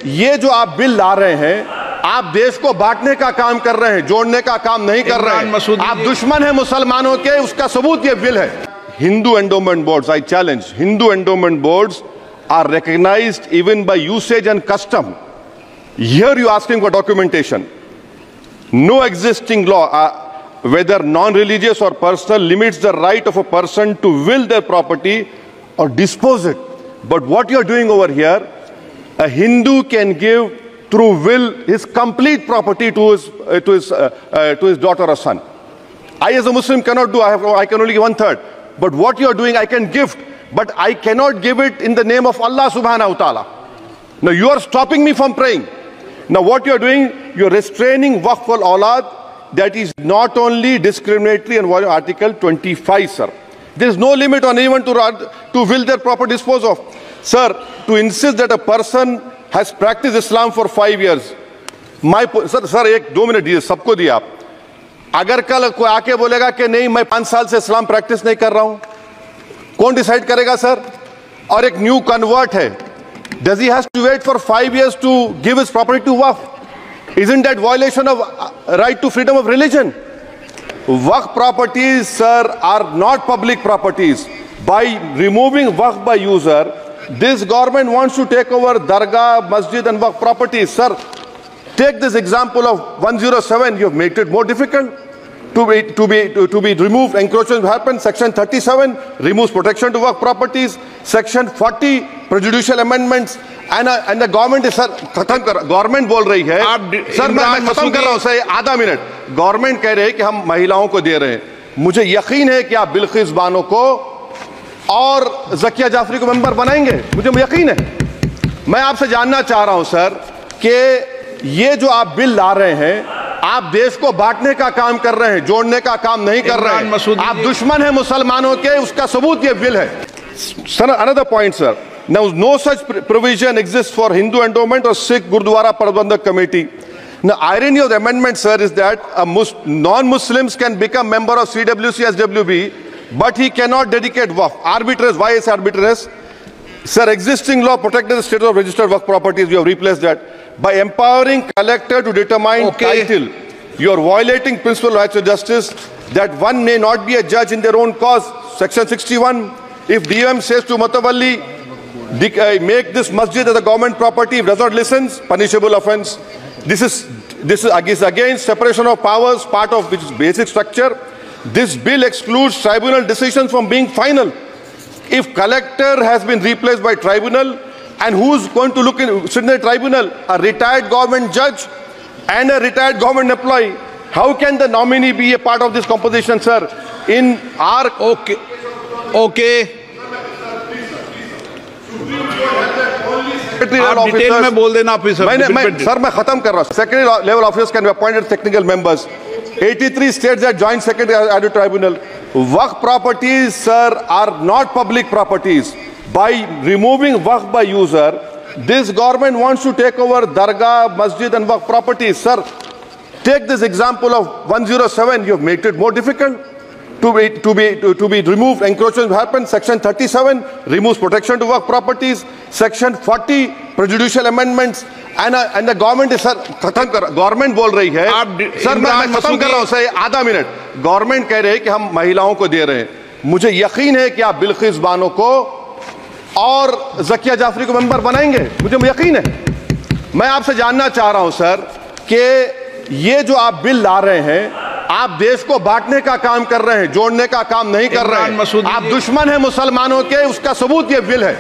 ये जो आप बिल ला रहे हैं, आप देश को बांटने का काम कर रहे हैं, जोड़ने का काम नहीं कर रहे हैं। आप दुश्मन हैं मुसलमानों के, उसका सबूत ये बिल है। Hindu endowment boards, I challenge, Hindu endowment boards are recognized even by usage and custom. Here you are asking for documentation. No existing law, whether non-religious or personal, limits the right of a person to will their property or dispose it. But what you are doing over here, a Hindu can give through will his complete property to his daughter or son. I as a Muslim cannot do, I can only give 1/3. But what you are doing, I can gift, but I cannot give it in the name of Allah subhanahu wa ta'ala. Now you are stopping me from praying. Now what you are doing, you are restraining Waqf al-Awlad. That is not only discriminatory and violating Article 25, sir. There is no limit on anyone to will their property dispose of. Sir, to insist that a person has practiced Islam for 5 years. Sir, एक 2 minute दिए, सबको दिया आप। अगर कल कोई आके बोलेगा कि नहीं मैं 5 साल से इस्लाम प्रैक्टिस नहीं कर रहा हूं, कौन डिसाइड करेगा सर? और एक न्यू कन्वर्ट है, does he have to wait for 5 years to give his property to वक्फ? Isn't that violation of right to freedom of religion? Waqf properties, sir, are not public properties. By removing Waqf by user, this government wants to take over Dargah, Masjid and Waqf properties. Sir, take this example of 107. You have made it more difficult to be removed. Encroachment happens. Section 37 removes protection to Waqf properties. Section 40 prejudicial amendments. And the government is, sir, खत्म कर, government बोल रही है, sir मैं खत्म कर रहा हूं सर, आधा मिनट। गवर्नमेंट कह रहे हैं कि हम महिलाओं को दे रहे हैं। मुझे यकीन है कि आप बिल्किस बानो को और ज़किया जाफरी को मेंबर बनाएंगे, मुझे यकीन है। मैं आपसे जानना चाह रहा हूं सर कि ये जो आप बिल ला रहे हैं, आप देश को बांटने का काम कर रहे हैं, जोड़ने का काम नहीं कर रहे हैं। आप दुश्मन हैं मुसलमानों के, उसका सबूत ये बिल है। Sir, another point sir, now no such provision exists for Hindu endowment or Sikh Gurdwara Prabandhak Committee. Now irony of the amendment, sir, is that non-Muslims can become member of CWC SWB, but he cannot dedicate Waqf. Arbitrary. Why is arbitrary? Sir, existing law protected the status of registered Waqf properties. You have replaced that by empowering collector to determine title. You are violating principle of rights of justice, that one may not be a judge in their own cause. Section 61. If DM says to Matawalli, make this masjid as a government property, if does not listen, punishable offense. This is against separation of powers, part of which is basic structure. This bill excludes tribunal decisions from being final. If collector has been replaced by tribunal, and who's going to sit in the tribunal? A retired government judge and a retired government employee. How can the nominee be a part of this composition, sir? In our okay. Detail में बोल देना officer. Sir मैं खत्म कर रहा हूं। Secondary level officers can be appointed technical members. 83 states that joint secretary added tribunal. Waqf properties, sir, are not public properties. By removing Waqf by user, this government wants to take over Dargah, Masjid and Waqf properties. Sir, take this example of 107. You have made it more difficult to be removed. Encroachment happens. Section 37 removes protection to Waqf properties. Section 40 prejudicial amendments. And the government is, sir, खत्म कर, government बोल रही है, sir मैं खत्म कर रहा हूं सर, आधा मिनट। गवर्नमेंट कह रहे हैं कि हम महिलाओं को दे रहे हैं। मुझे यकीन है कि आप बिल्किस बानो को और ज़किया जाफरी को मेंबर बनाएंगे, मुझे यकीन है। मैं आपसे जानना चाह रहा हूं सर कि ये जो आप बिल ला रहे हैं, आप देश को बांटने का काम कर रहे हैं, जोड़ने का काम नहीं कर रहे हैं। आप दुश्मन हैं मुसलमानों के, उसका सबूत ये बिल है।